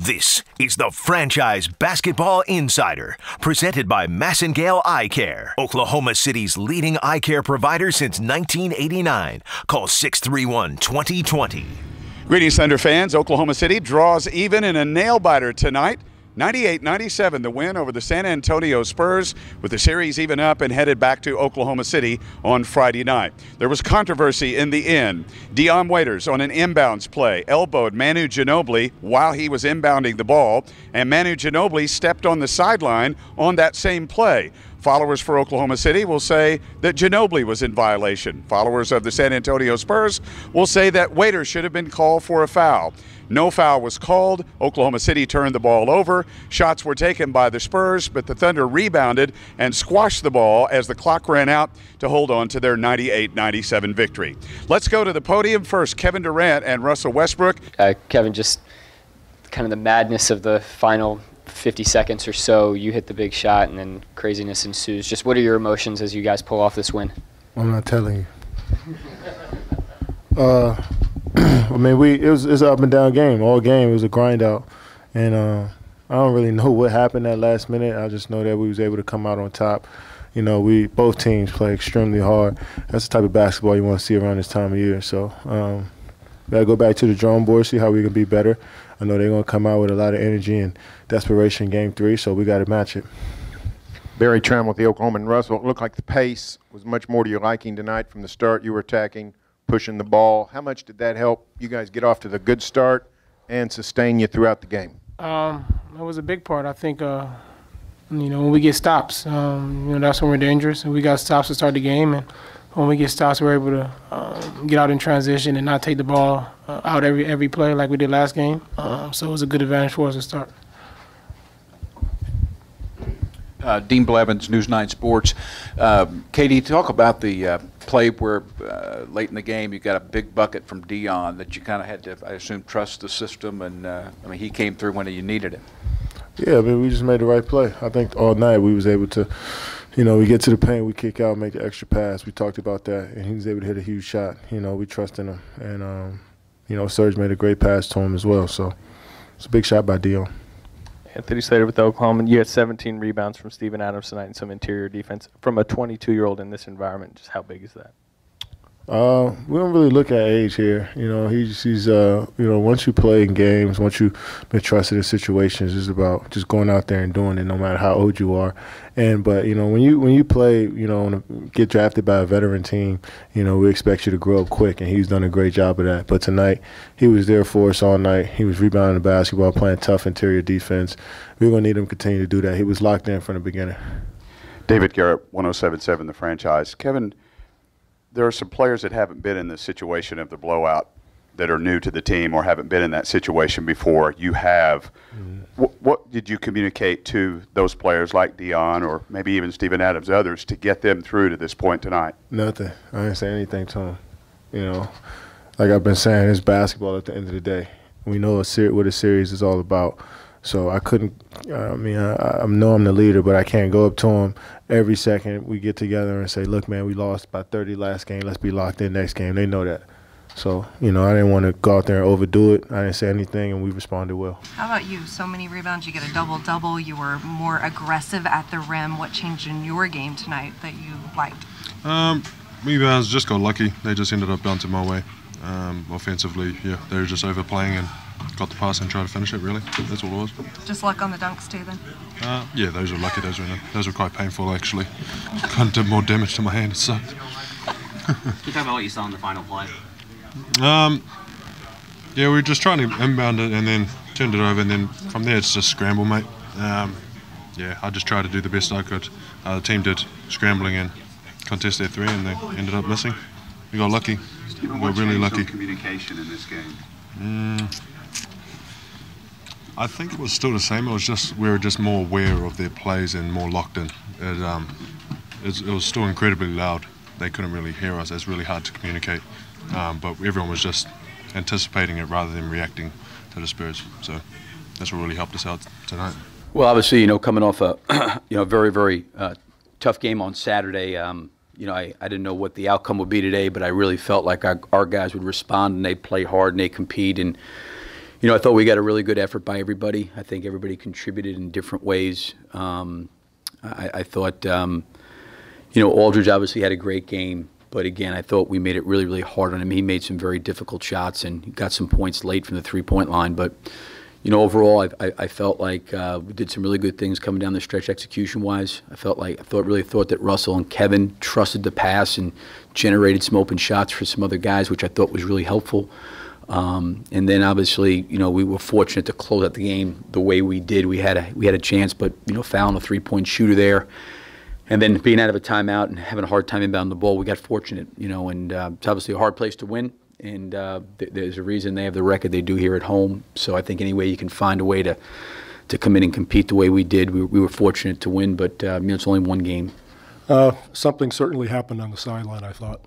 This is the Franchise Basketball Insider, presented by Massengale Eye Care, Oklahoma City's leading eye care provider since 1989. Call 631-2020. Greetings, Thunder fans. Oklahoma City draws even in a nail-biter tonight. 98-97, the win over the San Antonio Spurs, with the series even up and headed back to Oklahoma City on Friday night. There was controversy in the end. Dion Waiters on an inbounds play elbowed Manu Ginobili while he was inbounding the ball, and Manu Ginobili stepped on the sideline on that same play. Followers for Oklahoma City will say that Ginobili was in violation. Followers of the San Antonio Spurs will say that Waiters should have been called for a foul. No foul was called. Oklahoma City turned the ball over. Shots were taken by the Spurs, but the Thunder rebounded and squashed the ball as the clock ran out to hold on to their 98-97 victory. Let's go to the podium first. Kevin Durant and Russell Westbrook. Kevin, just kind of the madness of the final 50 seconds or so. You hit the big shot and then craziness ensues. Just what are your emotions as you guys pull off this win? I'm not telling you. I mean, it was an up and down game. All game, it was a grind out, and I don't really know what happened that last minute. I just know that we was able to come out on top. You know, both teams play extremely hard. That's the type of basketball you want to see around this time of year. So, gotta go back to the drawing board, see how we can be better. I know they're gonna come out with a lot of energy and desperation in Game 3, so we got to match it. Barry Tram with the Oklahoma, and Russell, it looked like the pace was much more to your liking tonight. From the start, you were attacking, pushing the ball. How much did that help you guys get off to the good start and sustain you throughout the game? That was a big part. I think, when we get stops, that's when we're dangerous. And we got stops to start the game, and when we get stops, we're able to get out in transition and not take the ball out every play like we did last game. So it was a good advantage for us to start. Dean Blevins, News 9 Sports. Katie, talk about the play where late in the game you got a big bucket from Dion that you kind of had to, I assume, trust the system, and he came through when you needed it. Yeah, we just made the right play. I think all night we was able to, we get to the paint, we kick out, make the extra pass. We talked about that, and he was able to hit a huge shot. We trust in him, and Serge made a great pass to him as well. So it's a big shot by Dion. Anthony Slater with Oklahoma. You had 17 rebounds from Steven Adams tonight and some interior defense. From a 22-year-old in this environment, just how big is that? We don't really look at age here. He's once you play in games, once you've been trusted in situations, it's about just going out there and doing it no matter how old you are. But when you play, get drafted by a veteran team, we expect you to grow up quick, and he's done a great job of that. But tonight, he was there for us all night. He was rebounding the basketball, playing tough interior defense. We're going to need him to continue to do that. He was locked in from the beginning. David Garrett, 107.7 The Franchise. Kevin, there are some players that haven't been in the situation of the blowout that are new to the team or haven't been in that situation before. You have. Mm-hmm. What did you communicate to those players like Dion or maybe even Steven Adams, others, to get them through to this point tonight? Nothing. I didn't say anything to them. Like I've been saying, it's basketball at the end of the day. We know what a series is all about. So I couldn't, I know I'm the leader, but I can't go up to him every second we get together and say, look, man, we lost by 30 last game. Let's be locked in next game. They know that. So, I didn't want to go out there and overdo it. I didn't say anything, and we responded well. How about you? So many rebounds. You get a double-double. You were more aggressive at the rim. What changed in your game tonight that you liked? Rebounds just got lucky. They just ended up bouncing my way. Offensively, they were just overplaying and got the pass and tried to finish it, really. That's all it was. Just luck on the dunks, too, then? Yeah, those were lucky. Those were quite painful, actually. Kind of did more damage to my hand, so. Can you talk about what you saw in the final play? We were just trying to inbound it and then turned it over, and then from there it's just scramble, mate. I just tried to do the best I could. The team did scrambling and contest their three, and they ended up missing. We got lucky. We got really lucky. Communication in this game? I think it was still the same. We were just more aware of their plays and more locked in. It was still incredibly loud. They couldn't really hear us. It's really hard to communicate. But everyone was just anticipating it rather than reacting to the Spurs. So that's what really helped us out tonight. Well, obviously, coming off a very, very tough game on Saturday. I didn't know what the outcome would be today, but I really felt like our guys would respond and they play hard and they compete. And I thought we got a really good effort by everybody. I think everybody contributed in different ways. I thought, Aldridge obviously had a great game. But again, I thought we made it really, really hard on him. He made some very difficult shots and got some points late from the three-point line. But, overall, I felt like we did some really good things coming down the stretch execution-wise. I really thought that Russell and Kevin trusted the pass and generated some open shots for some other guys, which I thought was really helpful. And then obviously, we were fortunate to close out the game the way we did. We had a chance, but fouling a three-point shooter there. And then being out of a timeout and having a hard time inbounding the ball, we got fortunate, and it's obviously a hard place to win. And there's a reason they have the record they do here at home. So I think any way you can find a way to come in and compete the way we did, we were fortunate to win. But it's only one game. Something certainly happened on the sideline, I thought.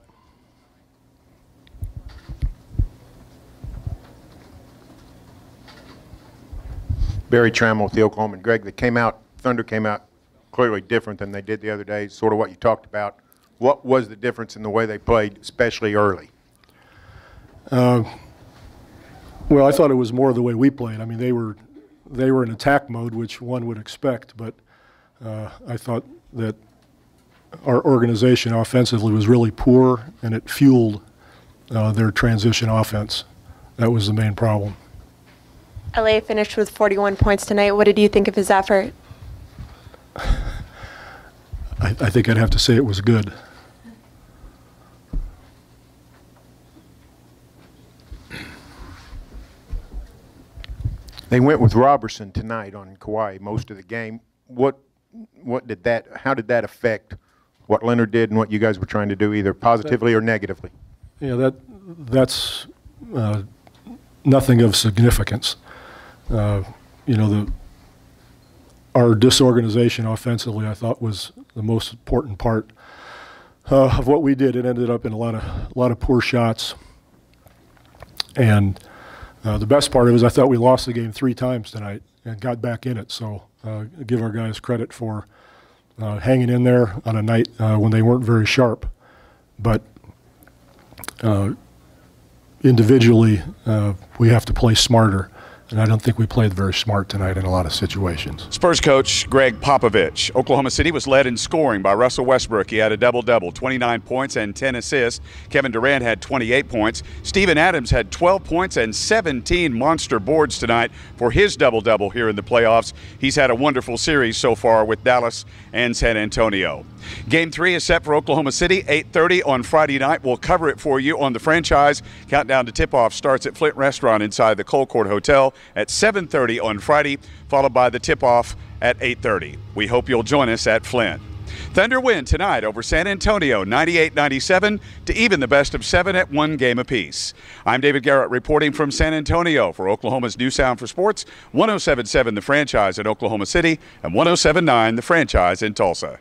Barry Trammell with the Oklahoman. Greg, Thunder came out clearly different than they did the other day, sort of what you talked about. What was the difference in the way they played, especially early? Well, I thought it was more the way we played. I mean, they were in attack mode, which one would expect, but I thought that our organization offensively was really poor, and it fueled their transition offense. That was the main problem. LA finished with 41 points tonight. What did you think of his effort? I think I'd have to say it was good. They went with Robertson tonight on Kawhi most of the game. How did that affect what Leonard did and what you guys were trying to do, either positively or negatively? Yeah, that's nothing of significance. Our disorganization offensively, I thought, was the most important part of what we did. It ended up in a lot of poor shots, and the best part of it is I thought we lost the game 3 times tonight and got back in it. So give our guys credit for hanging in there on a night when they weren't very sharp. But individually, we have to play smarter. And I don't think we played very smart tonight in a lot of situations. Spurs coach Greg Popovich. Oklahoma City was led in scoring by Russell Westbrook. He had a double-double, 29 points and 10 assists. Kevin Durant had 28 points. Steven Adams had 12 points and 17 monster boards tonight for his double-double here in the playoffs. He's had a wonderful series so far with Dallas and San Antonio. Game 3 is set for Oklahoma City, 8:30 on Friday night. We'll cover it for you on the franchise. Countdown to tip-off starts at Flint Restaurant inside the Colcourt Hotel at 7:30 on Friday, followed by the tip-off at 8:30. We hope you'll join us at Flint. Thunder win tonight over San Antonio, 98-97 to even the best of 7 at 1 game apiece. I'm David Garrett reporting from San Antonio for Oklahoma's New Sound for Sports, 107.7 The Franchise in Oklahoma City and 107.9 The Franchise in Tulsa.